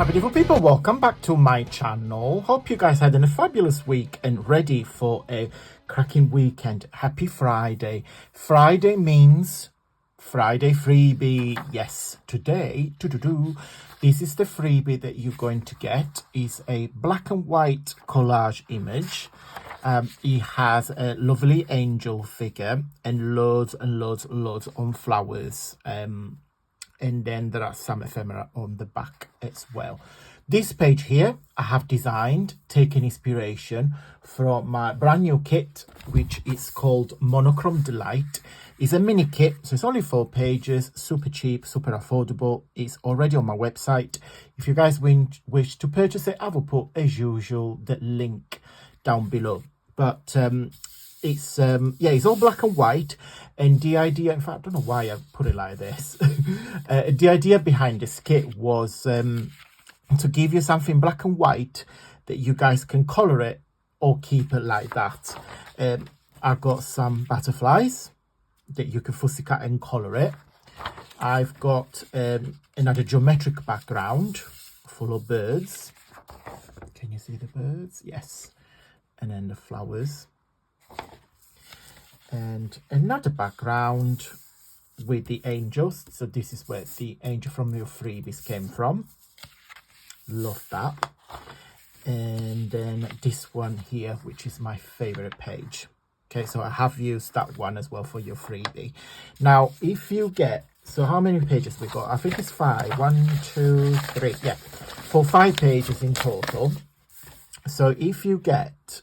My beautiful people, welcome back to my channel. Hope you guys had a fabulous week and ready for a cracking weekend. Happy Friday. Friday means Friday freebie. Yes, today, this is the freebie that you're going to get. Is a black and white collage image. It has a lovely angel figure and loads on flowers. And then there are some ephemera on the back as well. This page here I have designed, taking inspiration from my brand new kit, which is called Monochrome Delight. It's a mini kit, so it's only 4 pages, super cheap, super affordable. It's already on my website. If you guys wish to purchase it, I will put, as usual, the link down below. But it's it's all black and white, and the idea, in fact, I don't know why I put it like this. The idea behind this kit was to give you something black and white that you guys can color it or keep it like that. I've got some butterflies that you can fussy cut and color it. I've got another geometric background full of birds. Can you see the birds? Yes. And then the flowers. And another background with the angels. So this is where the angel from your freebies came from. Love that. And then this one here, which is my favorite page. Okay, so I have used that one as well for your freebie. Now, if you get, so how many pages we got? I think it's 5. 1, 2, 3. Yeah, for 5 pages in total. So if you get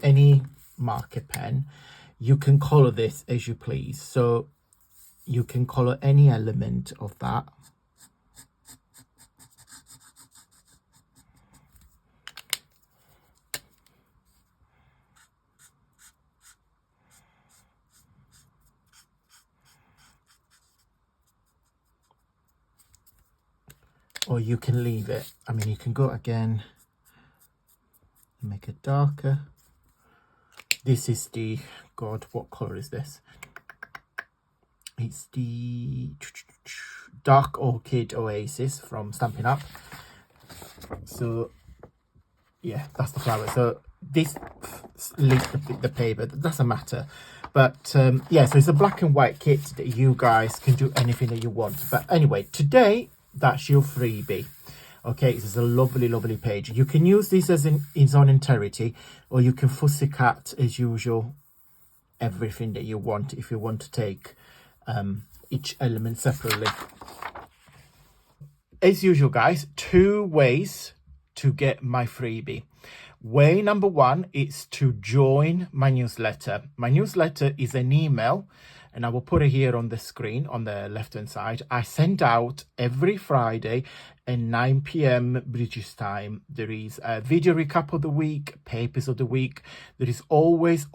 any marker pen, you can color this as you please. So you can color any element of that. Or you can leave it. I mean, you can go again, make it darker. This is the, God, what color is this? It's the Dark Orchid Oasis from Stampin' Up. So, yeah, that's the flower. So this leaves the paper, that doesn't matter. But, yeah, so it's a black and white kit that you guys can do anything that you want. But anyway, today, that's your freebie. Okay, this is a lovely page. You can use this as in its own entirety, or you can fussy cut as usual everything that you want if you want to take each element separately. As usual, guys, 2 ways to get my freebie. Way number 1 is to join my newsletter. My newsletter is an email, and I will put it here on the screen on the left hand side. I send out every Friday at 9 p.m. British time. There is a video recap of the week, papers of the week. There is always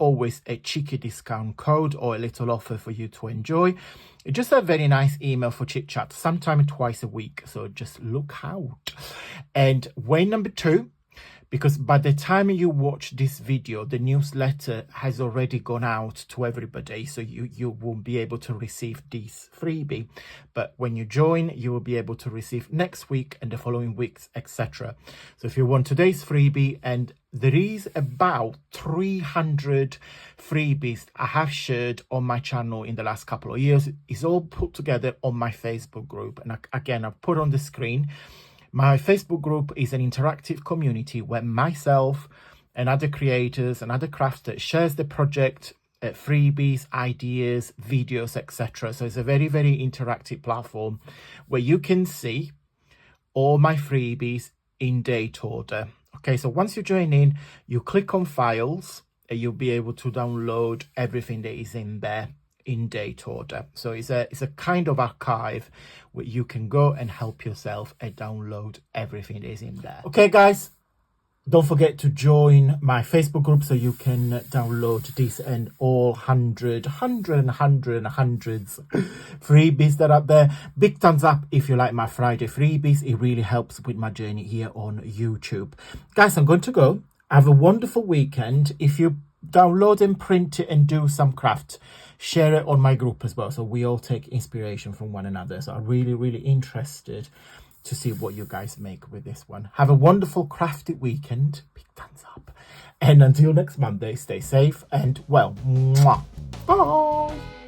a cheeky discount code or a little offer for you to enjoy. It's just a very nice email for chit chat, sometime twice a week. So just look out. And way number 2, because by the time you watch this video, the newsletter has already gone out to everybody, so you won't be able to receive this freebie. But when you join, you will be able to receive next week and the following weeks, etc. So if you want today's freebie, and there is about 300 freebies I have shared on my channel in the last couple of years. It's all put together on my Facebook group. And again, I've put on the screen. My Facebook group is an interactive community where myself and other creators and other crafters shares the project, freebies, ideas, videos, etc. So it's a very interactive platform where you can see all my freebies in date order. Okay, so once you join in, you click on files and you'll be able to download everything that is in there in date order. So it's a kind of archive where you can go and help yourself and download everything that is in there. Okay, guys, don't forget to join my Facebook group so you can download this and all hundreds freebies that are up there. Big thumbs up if you like my Friday freebies. It really helps with my journey here on YouTube. Guys, I'm going to go. Have a wonderful weekend. If you download and print it and do some craft, share it on my group as well, so we all take inspiration from one another. So I'm really interested to see what you guys make with this one. Have a wonderful crafty weekend. Big thumbs up. And until next Monday, stay safe and well. Mwah. Bye.